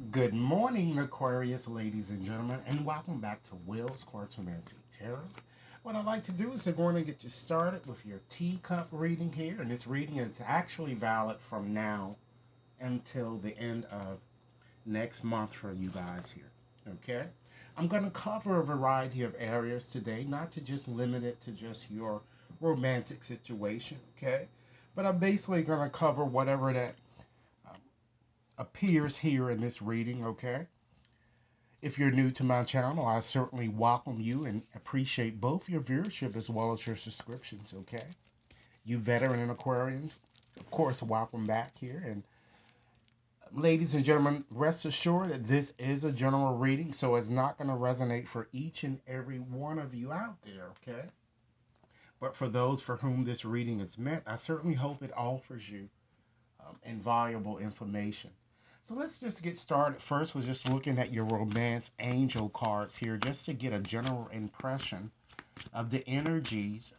Good morning, Aquarius, ladies and gentlemen, and welcome back to Will's Cartomancy Tarot. What I'd like to do is to go on and get you started with your teacup reading here, and this reading is actually valid from now until the end of next month for you guys here. Okay? I'm going to cover a variety of areas today, not to just limit it to just your romantic situation, okay? But I'm basically going to cover whatever that um, appears here in this reading, okay? If you're new to my channel, I certainly welcome you and appreciate both your viewership as well as your subscriptions, okay? You veteran and Aquarians, of course, welcome back here. And ladies and gentlemen, rest assured that this is a general reading, so it's not going to resonate for each and every one of you out there, okay? But for those for whom this reading is meant, I certainly hope it offers you invaluable information. So let's just get started first with just looking at your romance angel cards here, just to get a general impression of the energies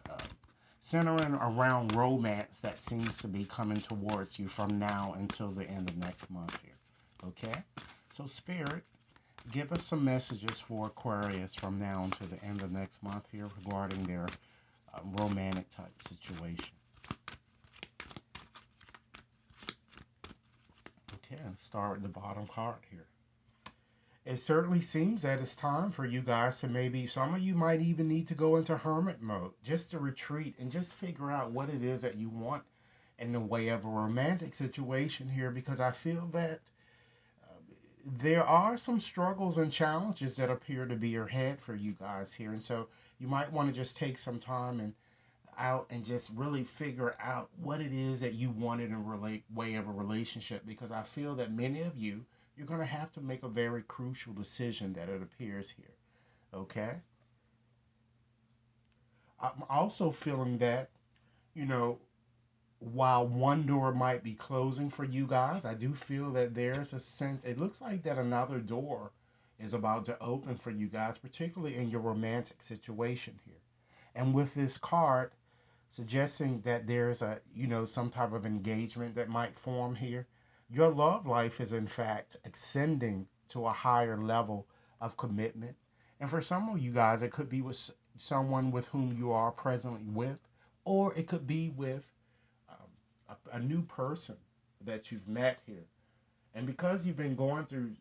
centering around romance that seems to be coming towards you from now until the end of next month here. Okay? So, Spirit, give us some messages for Aquarius from now until the end of next month here regarding their romantic type situation. Okay, let's start with the bottom card here. It certainly seems that it's time for you guys to maybe, some of you might even need to go into hermit mode, just to retreat and just figure out what it is that you want in the way of a romantic situation here, because I feel that uh, there are some struggles and challenges that appear to be ahead for you guys here. And so you might want to just take some time and out and just really figure out what it is that you want in a way of a relationship, because I feel that many of you, you're going to have to make a very crucial decision that it appears here. Okay? I'm also feeling that, you know, while one door might be closing for you guys, I do feel that there's a sense, it looks like that another door is about to open for you guys, particularly in your romantic situation here. And with this card, suggesting that there's a, some type of engagement that might form here. Your love life is in fact ascending to a higher level of commitment. And for some of you guys, it could be with someone with whom you are presently with, or it could be with a new person that you've met here. And because you've been going through,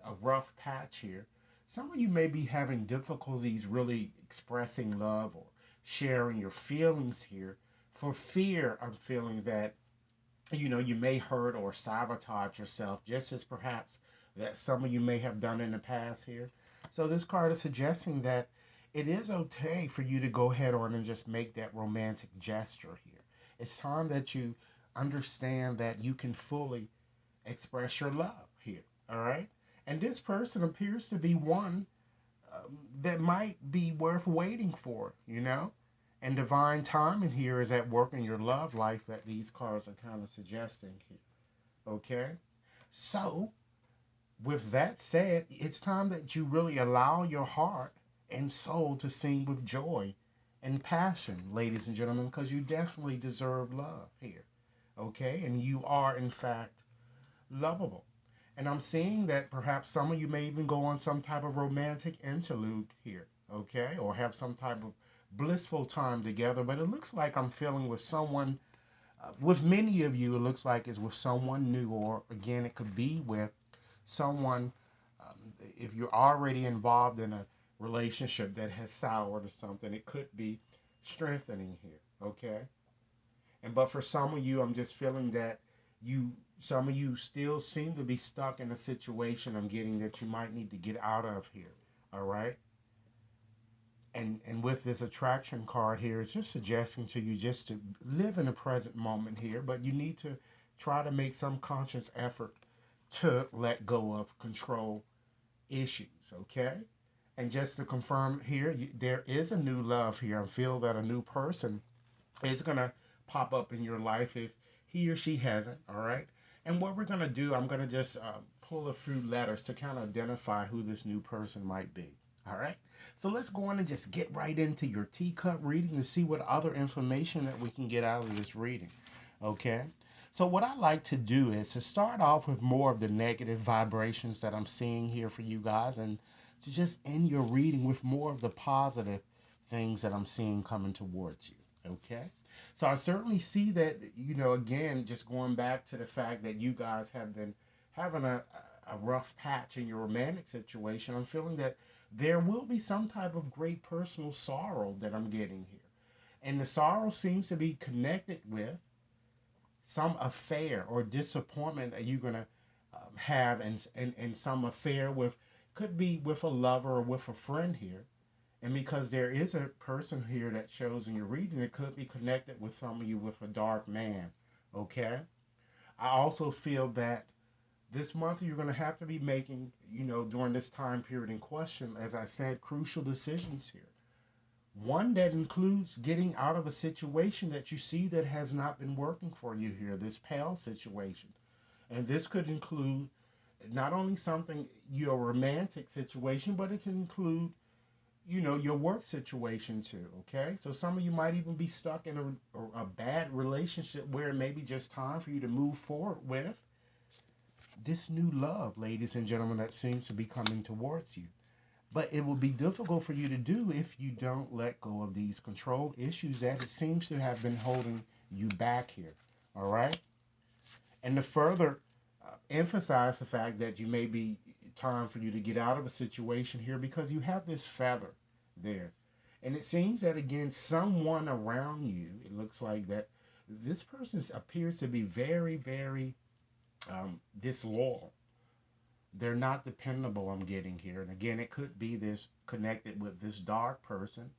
a rough patch here, some of you may be having difficulties really expressing love or sharing your feelings here for fear of feeling that, you may hurt or sabotage yourself, just as perhaps that some of you may have done in the past here. So this card is suggesting that it is okay for you to go ahead on and just make that romantic gesture here. It's time that you understand that you can fully express your love here. All right. And this person appears to be one that might be worth waiting for, And divine timing here is at work in your love life that these cards are kind of suggesting here. Okay. So, with that said, it's time that you really allow your heart and soul to sing with joy and passion, ladies and gentlemen, because you definitely deserve love here. Okay. And you are, in fact, lovable. And I'm seeing that perhaps some of you may even go on some type of romantic interlude here, okay? Or have some type of blissful time together. But it looks like I'm feeling with someone, with many of you, it looks like it's with someone new, or again, it could be with someone, if you're already involved in a relationship that has soured or something, it could be strengthening here, okay? And but for some of you, I'm just feeling that some of you still seem to be stuck in a situation I'm getting that you might need to get out of here. All right. And with this attraction card here, it's just suggesting to you just to live in the present moment here, but you need to try to make some conscious effort to let go of control issues, okay? And just to confirm here, there is a new love here. I feel that a new person is going to pop up in your life if he or she hasn't, all right? And what we're going to do, I'm going to just pull a few letters to kind of identify who this new person might be, all right? So let's go on and just get right into your teacup reading to see what other information that we can get out of this reading, okay? So what I like to do is to start off with more of the negative vibrations that I'm seeing here for you guys, and to just end your reading with more of the positive things that I'm seeing coming towards you. Okay? So I certainly see that, again, just going back to the fact that you guys have been having a rough patch in your romantic situation. I'm feeling that there will be some type of great personal sorrow that I'm getting here. And the sorrow seems to be connected with some affair or disappointment that you're going to have, and some affair with, could be with a lover or with a friend here. And because there is a person here that shows in your reading, it could be connected with some of you with a dark man. Okay. I also feel that this month you're going to have to be making, during this time period in question, as I said, crucial decisions here. One that includes getting out of a situation that you see that has not been working for you here, this pale situation. And this could include not only something, your romantic situation, but it can include, your work situation too. Okay. So some of you might even be stuck in a bad relationship where it may be just time for you to move forward with this new love, ladies and gentlemen, that seems to be coming towards you. But it will be difficult for you to do if you don't let go of these control issues that it seems to have been holding you back here. All right. And to further emphasize the fact that you may be time for you to get out of a situation here, because you have this feather there. And it seems that, again, someone around you, it looks like that this person appears to be very, very disloyal. They're not dependable, I'm getting here. And again, it could be this connected with this dark person.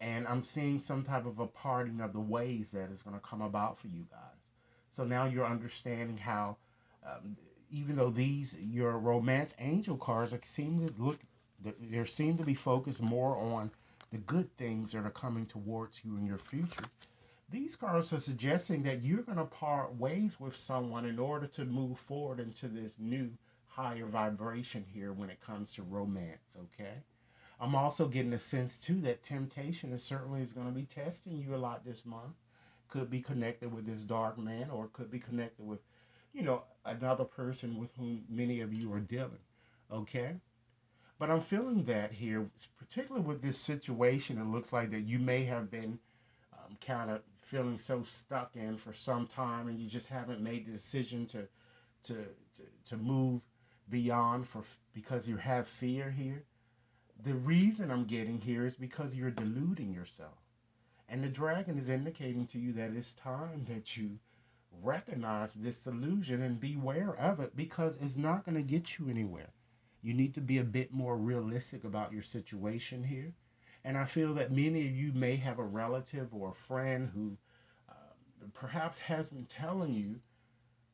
And I'm seeing some type of a parting of the ways that is going to come about for you guys. So now you're understanding how, um, even though these, your romance angel cards, seem to look, they seem to be focused more on the good things that are coming towards you in your future. These cards are suggesting that you're going to part ways with someone in order to move forward into this new higher vibration here when it comes to romance, okay? I'm also getting a sense too that temptation is certainly is going to be testing you a lot this month. Could be connected with this dark man, or could be connected with, another person with whom many of you are dealing, okay? But I'm feeling that here, particularly with this situation, it looks like that you may have been kind of feeling so stuck in for some time, and you just haven't made the decision to to move beyond, for because you have fear here. The reason I'm getting here is because you're deluding yourself, and the dragon is indicating to you that it's time that you recognize this delusion and beware of it, because it's not going to get you anywhere. You need to be a bit more realistic about your situation here. And I feel that many of you may have a relative or a friend who perhaps has been telling you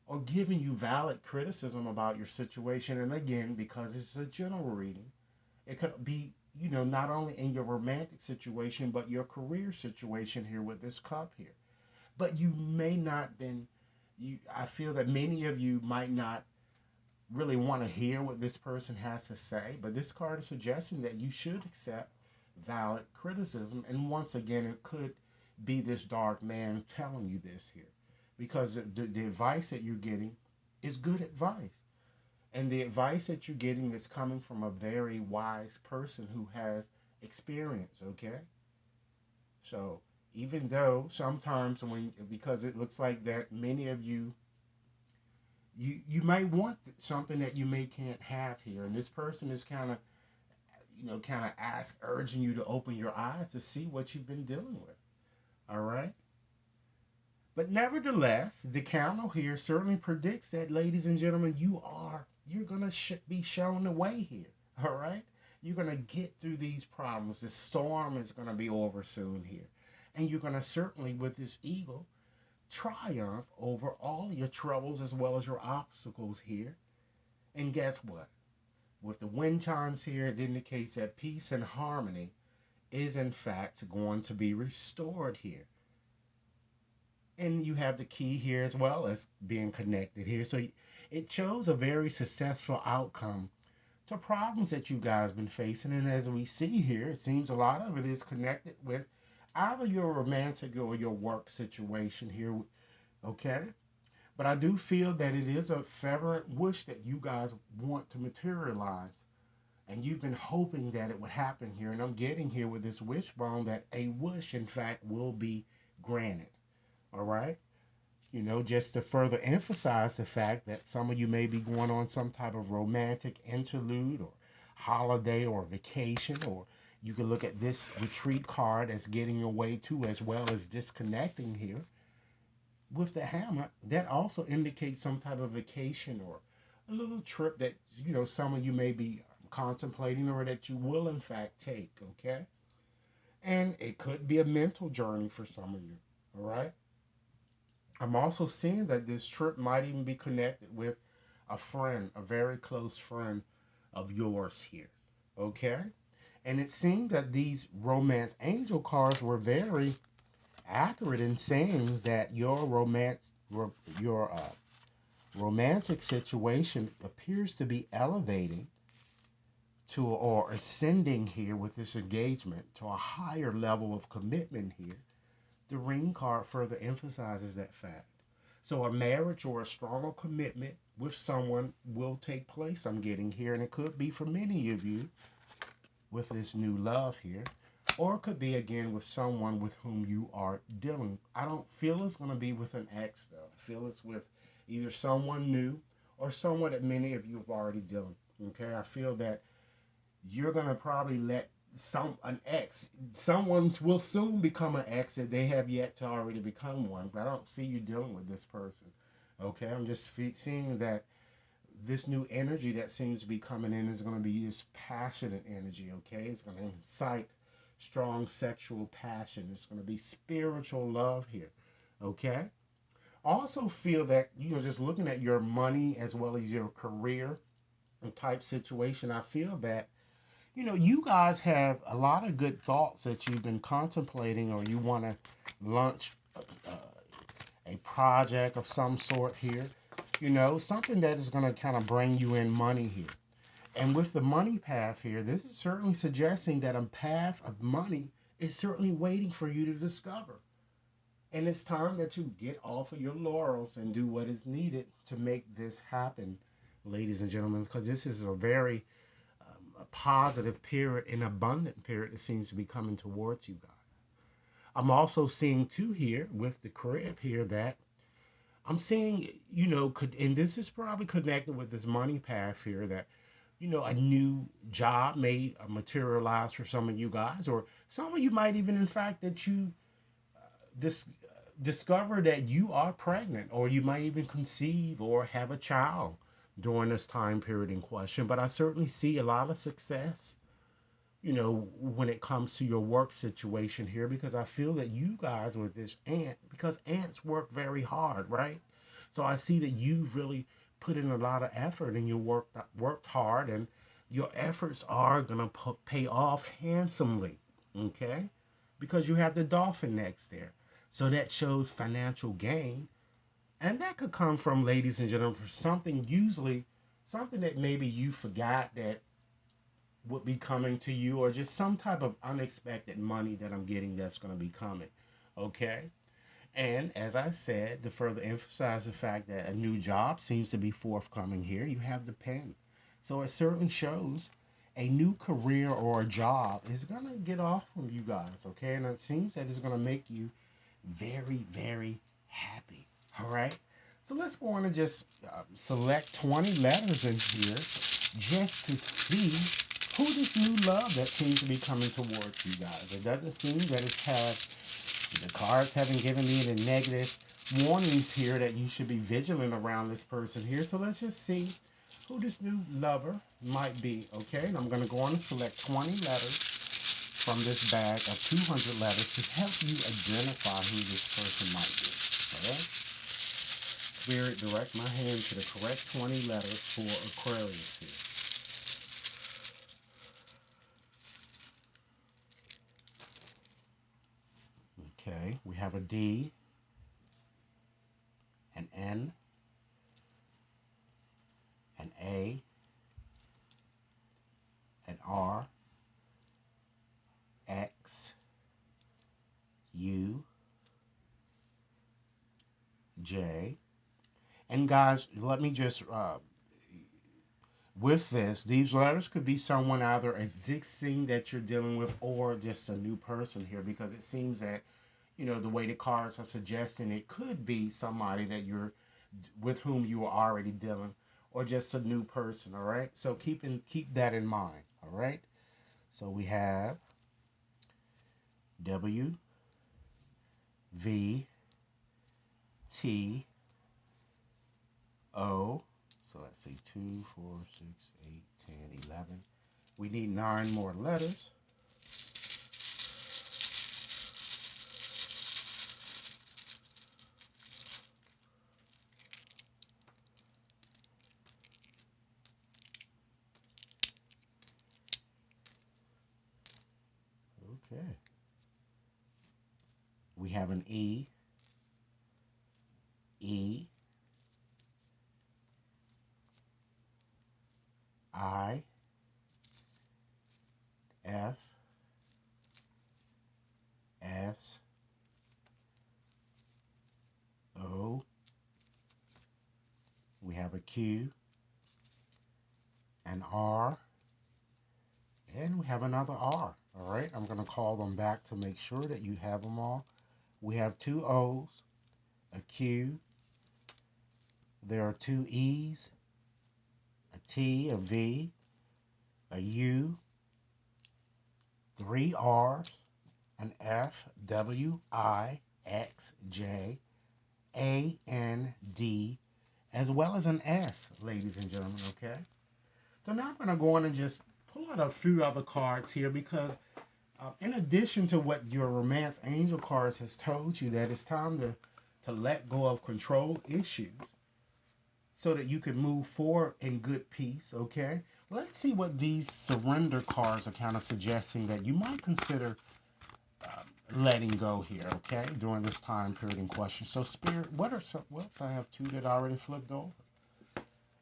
or giving you valid criticism about your situation. And again, because it's a general reading, it could be, not only in your romantic situation, but your career situation here with this cup here. But you may not been, I feel that many of you might not really want to hear what this person has to say, but this card is suggesting that you should accept valid criticism. And once again, it could be this dark man telling you this here, because the advice that you're getting is good advice. And the advice that you're getting is coming from a very wise person who has experience, okay? So even though sometimes when, because it looks like that many of you, you might want something that you may can't have here, and this person is kind of, urging you to open your eyes to see what you've been dealing with. All right. But nevertheless, the count here certainly predicts that, ladies and gentlemen, you're gonna be shown the way here. All right. You're gonna get through these problems. The storm is gonna be over soon here, and you're gonna certainly, with this eagle, triumph over all your troubles as well as your obstacles here. And guess what? With the wind chimes here, it indicates that peace and harmony is in fact going to be restored here. And you have the key here as well as being connected here. So it shows a very successful outcome to problems that you guys been facing. And as we see here, it seems a lot of it is connected with either your romantic or your work situation here. Okay. But I do feel that it is a fervent wish that you guys want to materialize. And you've been hoping that it would happen here. And I'm getting here with this wishbone that a wish, in fact, will be granted. All right? You know, just to further emphasize the fact that some of you may be going on some type of romantic interlude or holiday or vacation, or you can look at this retreat card as getting away too, as well as disconnecting here. With the hammer, that also indicates some type of vacation or a little trip that, you know, some of you may be contemplating or that you will, in fact, take, okay? And it could be a mental journey for some of you, all right? I'm also seeing that this trip might even be connected with a friend, a very close friend of yours here. Okay? And it seemed that these romance angel cards were very accurate in saying that your romantic situation appears to be elevating to or ascending here with this engagement to a higher level of commitment here. The ring card further emphasizes that fact. So a marriage or a stronger commitment with someone will take place, I'm getting here, and it could be for many of you with this new love here, or it could be again with someone with whom you are dealing. I don't feel it's going to be with an ex though. I feel it's with either someone new or someone that many of you have already dealt. Okay, I feel that you're going to probably let an ex, someone will soon become an ex if they have yet to already become one. But I don't see you dealing with this person. Okay, I'm just seeing that this new energy that seems to be coming in is going to be this passionate energy. Okay, it's going to incite strong sexual passion. It's going to be spiritual love here. Okay, I also feel that, you know, just looking at your money as well as your career and type situation, I feel that, you know, you guys have a lot of good thoughts that you've been contemplating, or you want to launch a project of some sort here, you know, something that is going to kind of bring you in money here. And with the money path here, this is certainly suggesting that a path of money is certainly waiting for you to discover. And it's time that you get off of your laurels and do what is needed to make this happen, ladies and gentlemen, because this is a very a positive period, an abundant period that seems to be coming towards you guys. I'm also seeing too here with the crib here that I'm seeing, you know, and this is probably connected with this money path here that, you know, a new job may materialize for some of you guys, or some of you might even, in fact, that you dis- discover that you are pregnant, or you might even conceive or have a child during this time period in question. But I certainly see a lot of success, you know, when it comes to your work situation here, because I feel that you guys with this ant, because ants work very hard, right? So I see that you've really put in a lot of effort and you worked hard, and your efforts are gonna pay off handsomely, okay? Because you have the dolphin next there, so that shows financial gain, and that could come from, ladies and gentlemen, for something usually something that maybe you forgot that would be coming to you, or just some type of unexpected money that I'm getting that's going to be coming. Okay. And as I said, to further emphasize the fact that a new job seems to be forthcoming here, you have the pen. So it certainly shows a new career or a job is going to get off from you guys. Okay. And it seems that it's going to make you very, very happy. All right. So let's go on and just select 20 letters in here just to see who this new love that seems to be coming towards you guys. It doesn't seem that the cards haven't given me any negative warnings here that you should be vigilant around this person here. So let's just see who this new lover might be. Okay, and I'm going to go on and select 20 letters from this bag of 200 letters to help you identify who this person might be. All right. Spirit, direct my hand to the correct 20 letters for Aquarius here. Okay, we have a D, an N, an A, an R, X, U, J, And guys, let me just with this, these letters could be someone either existing that you're dealing with or just a new person here, because it seems that, the way the cards are suggesting, it could be somebody that you're with whom you are already dealing, or just a new person. All right, so keep that in mind. All right, so we have WVTO. So let's see, 2, 4, 6, 8, 10, 11. We need 9 more letters. Okay. We have an E, E, I, F, S, O. We have a Q, an R, and we have another R. All right, I'm going to call them back to make sure that you have them all. We have 2 O's, a Q, there are 2 E's, a T, a V, a U, 3 R's, an F, W, I, X, J, A, N, D, as well as an S, ladies and gentlemen, okay? So now I'm going to go on and just pull out a few other cards here, because in addition to what your romance angel cards has told you, that it's time to let go of control issues so that you can move forward in good peace, okay? Let's see what these surrender cards are kind of suggesting that you might consider letting go here, okay, during this time period in question. So, Spirit, what are some, whoops, I have 2 that I already flipped over.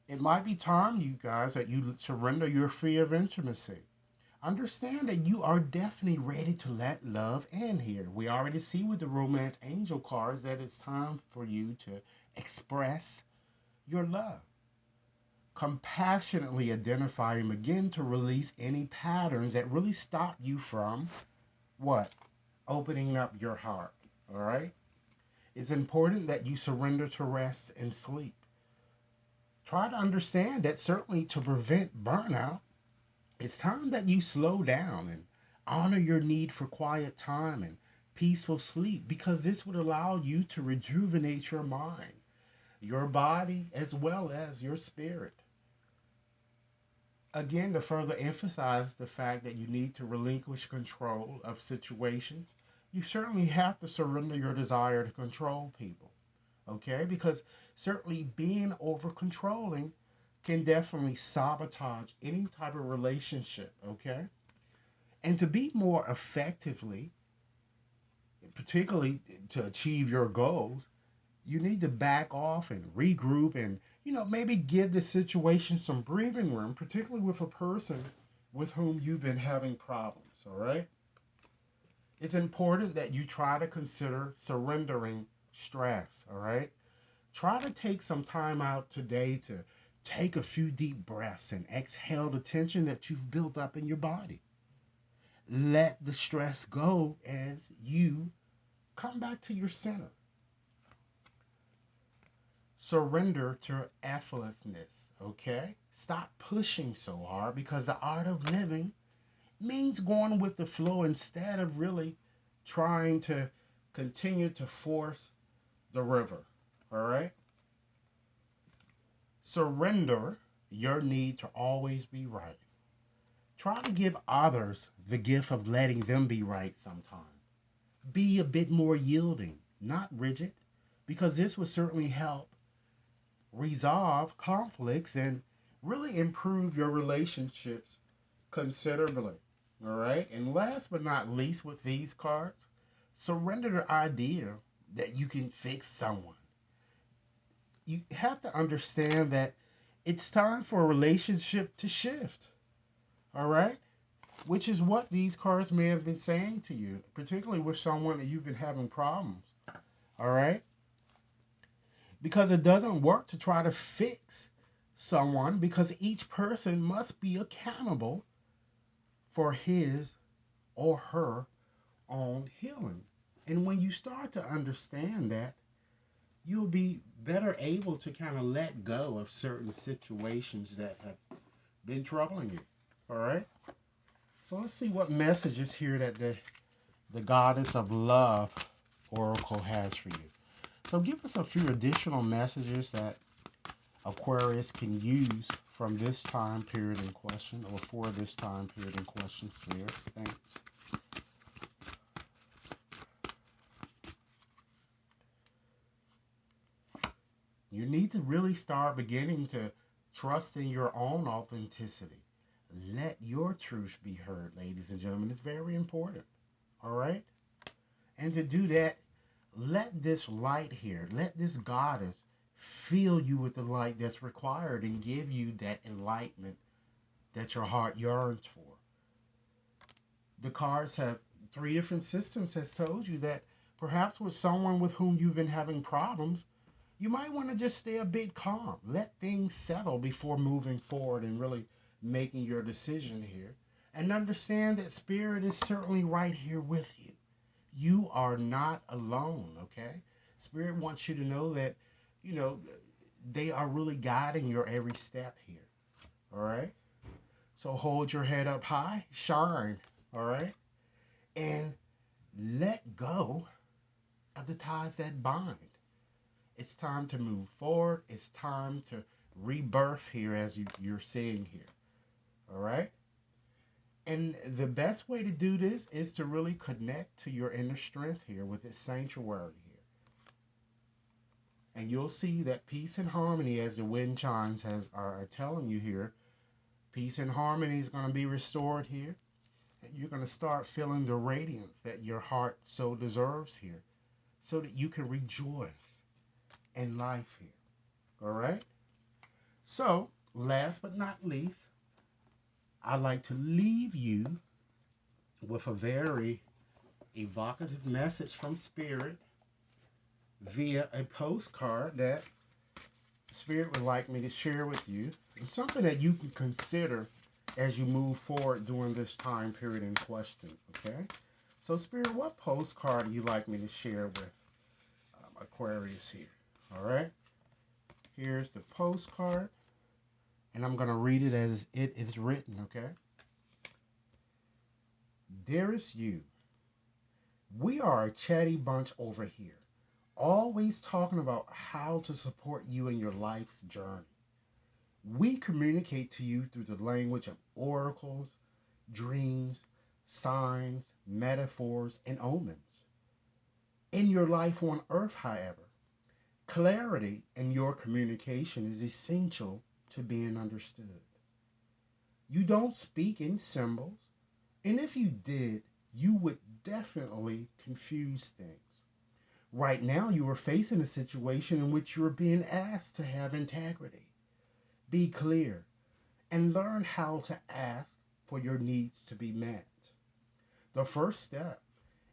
It might be time, you guys, that you surrender your fear of intimacy. Understand that you are definitely ready to let love in here. We already see with the romance angel cards that it's time for you to express your love. Compassionately identify and begin to release any patterns that really stop you from what? Opening up your heart. All right? It's important that you surrender to rest and sleep. Try to understand that certainly to prevent burnout, it's time that you slow down and honor your need for quiet time and peaceful sleep, because this would allow you to rejuvenate your mind, your body, as well as your spirit. Again, to further emphasize the fact that you need to relinquish control of situations, you certainly have to surrender your desire to control people. Okay? Because certainly being over controlling can definitely sabotage any type of relationship. Okay? And to be more effectively, particularly to achieve your goals, you need to back off and regroup and, maybe give the situation some breathing room, particularly with a person with whom you've been having problems. All right? It's important that you try to consider surrendering stress. All right? Try to take some time out today to take a few deep breaths and exhale the tension that you've built up in your body. Let the stress go as you come back to your center. Surrender to effortlessness, okay? Stop pushing so hard, because the art of living means going with the flow instead of really trying to continue to force the river, all right? Surrender your need to always be right. Try to give others the gift of letting them be right sometime. Be a bit more yielding, not rigid, because this will certainly help resolve conflicts and really improve your relationships considerably. All right. And last but not least, with these cards, surrender the idea that you can fix someone. You have to understand that it's time for a relationship to shift. All right. Which is what these cards may have been saying to you, particularly with someone that you've been having problems. All right. because it doesn't work to try to fix someone, because each person must be accountable for his or her own healing. And when you start to understand that, you'll be better able to kind of let go of certain situations that have been troubling you. All right? So let's see what messages here that the goddess of love oracle has for you. So give us a few additional messages that Aquarius can use from this time period in question, or for this time period in question, Spirit. Thanks. You need to really start beginning to trust in your own authenticity. Let your truth be heard, ladies and gentlemen. It's very important. All right? And to do that, let this light here, let this goddess fill you with the light that's required and give you that enlightenment that your heart yearns for. The cards have three different systems has told you that perhaps with someone with whom you've been having problems, you might want to just stay a bit calm. Let things settle before moving forward and really making your decision here. And understand that Spirit is certainly right here with you. You are not alone, okay? Spirit wants you to know that, you know, they are really guiding your every step here, all right? So hold your head up high, shine, all right? And let go of the ties that bind. It's time to move forward. It's time to rebirth here, as you're seeing here, all right? And the best way to do this is to really connect to your inner strength here with this sanctuary here. And you'll see that peace and harmony, as the wind chimes are telling you here, peace and harmony is going to be restored here. And you're going to start feeling the radiance that your heart so deserves here, so that you can rejoice in life here. All right? So, last but not least, I'd like to leave you with a very evocative message from Spirit via a postcard that Spirit would like me to share with you. It's something that you can consider as you move forward during this time period in question, okay? So, Spirit, what postcard do you like me to share with Aquarius here? All right? Here's the postcard, and I'm going to read it as it is written, okay? Dearest you, we are a chatty bunch over here, always talking about how to support you in your life's journey. We communicate to you through the language of oracles, dreams, signs, metaphors, and omens. In your life on earth, however, clarity in your communication is essential to being understood. You don't speak in symbols, and if you did, you would definitely confuse things. Right now, you are facing a situation in which you are being asked to have integrity. Be clear and learn how to ask for your needs to be met. The first step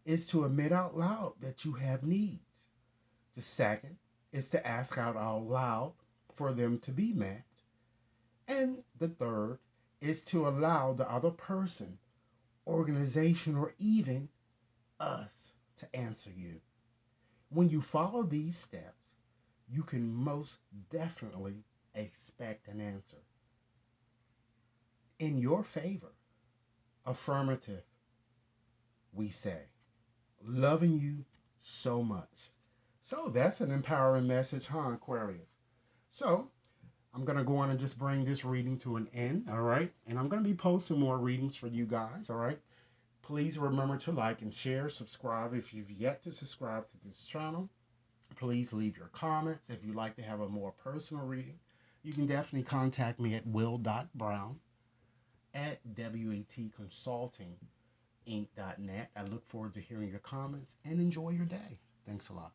is to admit out loud that you have needs. The second is to ask out loud for them to be met. And the third is to allow the other person, organization, or even us to answer you. When you follow these steps, you can most definitely expect an answer in your favor. Affirmative, we say. Loving you so much. So that's an empowering message, huh, Aquarius? So I'm going to go on and just bring this reading to an end, all right? And I'm going to be posting more readings for you guys, all right? Please remember to like and share, subscribe if you've yet to subscribe to this channel. Please leave your comments. If you'd like to have a more personal reading, you can definitely contact me at will.brown@watconsultinginc.net. I look forward to hearing your comments and enjoy your day. Thanks a lot.